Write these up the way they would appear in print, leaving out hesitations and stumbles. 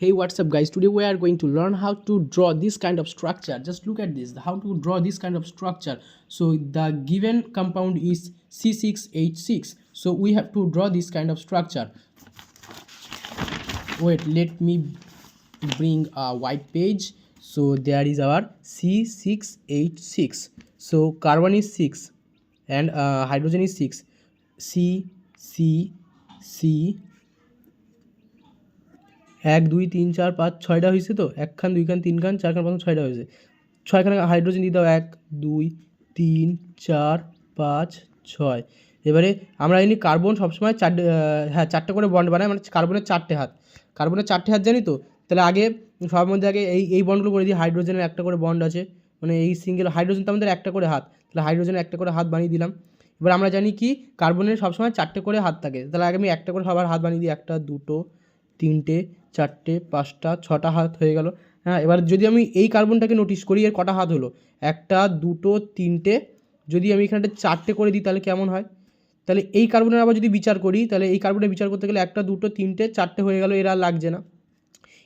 Hey, what's up guys? Today we are going to learn how to draw this kind of structure. Just look at this, how to draw this kind of structure. So the given compound is C6H6. So we have to draw this kind of structure. Wait, let me bring a white page. So there is our C6H6. So carbon is 6 and hydrogen is 6. C, C, C, 1 2 3 4 5 6টা হয়েছে। তো 1 খান 2 খান 3 খান 4 খান 5 6টা হয়েছে। 6 খান hydrogen দিয়ে দাও, 1 2 3 4 5 6। এবারে আমরা জানি কার্বন সবসময় 4টে করে বন্ড বানায়, মানে কার্বনের 4টে হাত। কার্বনের 4টে হাত জানি তো, তাহলে আগে সবার মধ্যে আগে এই বন্ডগুলো করে দিই। হাইড্রোজেনের একটা করে বন্ড আছে, মানে এই সিঙ্গেল হাইড্রোজেন তো আমাদের একটা করে হাত, তাহলে হাইড্রোজেনের একটা করে হাত বানিয়ে দিলাম। এবার আমরা জানি কি কার্বনের সবসময় 4টে করে হাত থাকে, তাহলে আগে আমি একটা করে সবার হাত বানিয়ে দিই। 1 2 3 4 5 6টা হাত হয়ে গেল। হ্যাঁ, এবার যদি আমি এই কার্বনটাকে নোটিস করি, এর কটা হাত হলো? 1 2 3। যদি আমি এখানটা 4টে করে দিই তাহলে কেমন হয়? তাহলে এই কার্বনের আবার যদি বিচার করি, তাহলে এই কার্বনের বিচার করতে গেলে 1 2 3 4টে হয়ে গেল, এর আর লাগছে না।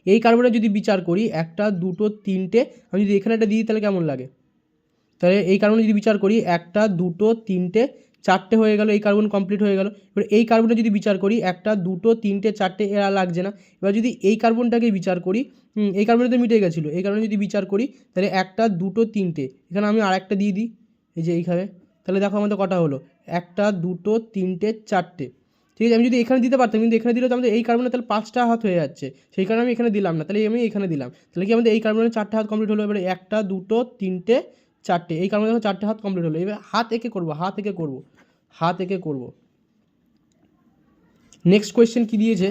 এই কার্বনের যদি বিচার করি 1 2 3, আমি যদি এখানে একটা দিই তাহলে কেমন লাগে? তাহলে এই কার্বনে যদি বিচার করি 1 2 3 4টে হয়ে গেল, এই কার্বন কমপ্লিট হয়ে গেল। এবার এই কার্বনে যদি বিচার করি 1 2 3 4টে, এরা লাগছে না। এবার যদি এই কার্বনটাকে বিচার করি, এই কার্বনে তো মিটে গেছিলো, এই কারণে যদি বিচার করি তাহলে 1 2 3, এখানে আমি আর একটা দিয়ে দিই, এই যে এইখানে। তাহলে দেখো আমাদের কটা হলো? 1 2 3 4টে। ঠিক আছে, আমি যদি এখানে দিতে পারতাম, কিন্তু এখানে দিলে তো আমাদের এই কার্বনে তাহলে 5টা হাত হয়ে যাচ্ছে, সেই কারণে আমি এখানে দিলাম না। তাহলে আমি এখানে দিলাম, তাহলে কি আমাদের এই কার্বনের 4টে হাত কমপ্লিট হলো। এবারে 1 2 3 4টে, এই কারণে দেখো 4টে হাত কমপ্লিট হলো। এবার হাত এঁকে করবো, হাত এঁকে করবো। নেক্সট কোয়েশ্চেন কি দিয়েছে?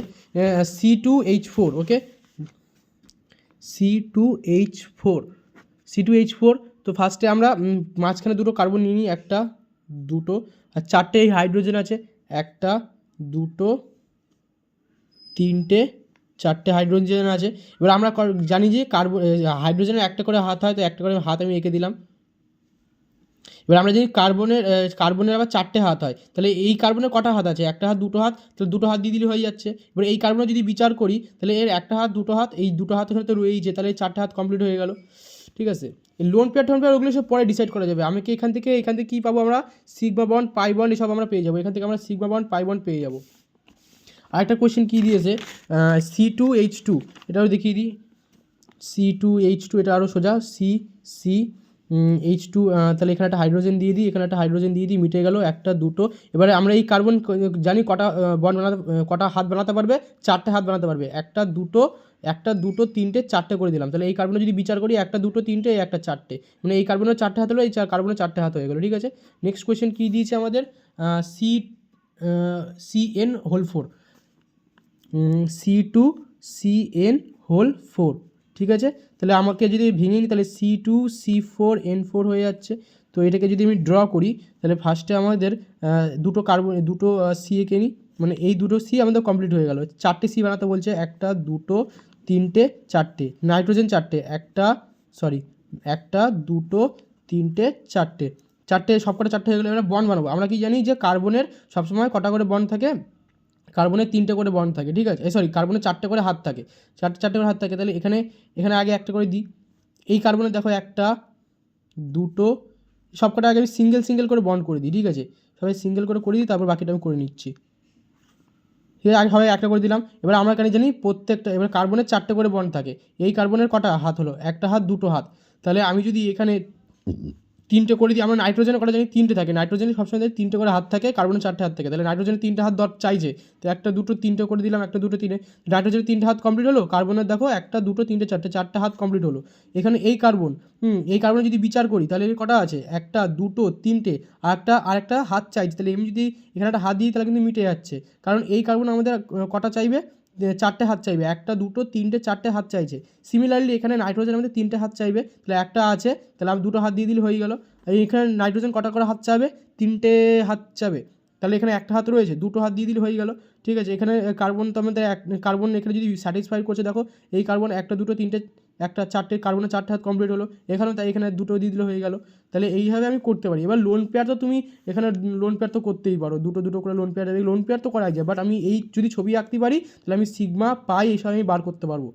C2H4। ওকে, C2H4। তো ফার্স্টে আমরা মাঝখানে দুটো কার্বন নিয়ে নিই, 1 2 আর 4টে এই হাইড্রোজেন আছে, 1 2 3 4টে হাইড্রোজেন আছে। এবার আমরা জানি যে হাইড্রোজেনের একটা করে হাত হয়, তো একটা করে হাত আমি এঁকে দিলাম। এবার আমরা যদি কার্বনের আবার 4টে হাত হয়, তাহলে এই কার্বনের কটা হাত আছে? 1 হাত 2 হাত, তাহলে 2 হাত দিয়ে দিলে হয়ে যাচ্ছে। এবার এই কার্বনে যদি বিচার করি তাহলে এর 1 হাত 2 হাত, এই 2 হাত এখানে তো রয়েইছে, তাহলে এই 4টে হাত কমপ্লিট হয়ে গেল। ঠিক আছে, এই লোন পেয়ার ওগুলো সব পরে ডিসাইড করা যাবে। আমি কি এখান থেকে কী পাবো? আমরা সিগমা বন্ড, পাই বন্ড এসব আমরা পেয়ে যাবো। এখান থেকে আমরা সিগমা বন্ড, পাই বন্ড পেয়ে যাবো। আরেকটা কোয়েশ্চেন কী দিয়েছে? C2H2, এটাও দেখিয়ে দিই। C2H2, এটা আরও সোজা, H2। তাহলে এখানে একটা হাইড্রোজেন দিয়ে দিই, এখানে একটা হাইড্রোজেন দিয়ে দিই, মিটে গেল 1 2। এবারে আমরা এই কার্বন জানি কটা বন্ড বানাতে, কটা হাত বানাতে পারবে? 4টে হাত বানাতে পারবে। 1 2 3 4টে করে দিলাম। তাহলে এই কার্বনে যদি বিচার করি 1 2 3 এই একটা 4টে, মানে এই কার্বনের 4টে হাত হলো, এই কার্বনের 4টে হাত হয়ে গেলো। ঠিক আছে, নেক্সট কোয়েশ্চেন কী দিয়েছে আমাদের? CN4, C2CN4। ঠিক আছে, তাহলে আমাকে যদি ভেঙে নিই তাহলে C2C4N4 হয়ে যাচ্ছে। তো এটাকে যদি আমি ড্র করি তাহলে ফার্স্টে আমাদের দুটো কার্বন, দুটো সি এঁকে নিই, মানে এই দুটো সি আমাদের কমপ্লিট হয়ে গেল। 4টে সি বানাতে বলছে, 1 2 3 4টে। নাইট্রোজেন 4টে, 1 2 3 4টে, সবকটা 4টে হয়ে গেলে এবার বন্ড বানাবো। আমরা কি জানি যে কার্বনের সবসময় কটা করে বন্ড থাকে? কার্বনের 3টে করে বন্ড থাকে। ঠিক আছে, কার্বনের 4টে করে হাত থাকে, 4টে করে হাত থাকে। তাহলে এখানে আগে একটা করে দিই। এই কার্বনের দেখো 1 2, সবকটা আগে আমি সিঙ্গেল করে বন্ড করে দিই। ঠিক আছে, সবাই সিঙ্গেল করে দিই, তারপর বাকিটা আমি করে নিচ্ছি। ঠিক আছে, আগে সবাই একটা করে দিলাম। এবার আমরা এখানে জানি প্রত্যেকটা, এবার কার্বনের 4টে করে বন্ড থাকে। এই কার্বনের কটা হাত হলো? 1 হাত 2 হাত। তাহলে আমি যদি এখানে 3টে করে দিই, আমরা নাইট্রোজেনের কটা জানি 3টে থাকে, নাইট্রোজেনের সবসময় 3টে করে হাত থাকে, কার্বনের 4টে হাত থাকে। তাহলে নাইট্রোজেনের 3টে হাত চাইছে, তো 1 2 3টে করে দিলাম, 1 2 3। নাইট্রোজেনের 3টে হাত কমপ্লিট হলো। কার্বনের দেখো 1 2 3 4টে হাত কমপ্লিট হলো। এখানে এই কার্বনে যদি বিচার করি তাহলে এর কটা আছে? 1 2 3, আরেকটা হাত চাইছে। তাহলে আমি যদি এখানে একটা হাত দিই তাহলে কিন্তু মিটে যাচ্ছে, কারণ এই কার্বন আমাদের কটা চাইবে? 4টে হাত চাইবে। 1 2 3 4টে হাত চাইছে। সিমিলারলি এখানে নাইট্রোজেন আমাদের 3টে হাত চাইবে, তাহলে একটা আছে, তাহলে আমি 2 হাত দিয়ে দিলে হয়ে গেল। এখানে নাইট্রোজেন কটা করে হাত চাবে? 3টে হাত চাবে, তাহলে এখানে একটা হাত রয়েছে, 2 হাত দিয়ে দিলে হয়ে গেল। ঠিক আছে, এখানে কার্বন তো আমাদের কার্বন এখানে যদি স্যাটিসফাই করছে, দেখো এই কার্বন 1 2 3, 4টে, কার্বনের 4টে হাত কমপ্লিট হলো। এখানেও তাই, এখানে 2 দিয়ে দিলে হয়ে গেল। তাহলে এইভাবে আমি করতে পারি। এবার লোন পেয়ার তো তুমি এখানে লোন পেয়ার তো করতেই পারো, 2 করে লোন পেয়ার, লোন পেয়ার তো করা যায়। বাট আমি এই যদি ছবি আঁকতে পারি তাহলে আমি সিগমা, পাই এইসব আমি বার করতে পারবো।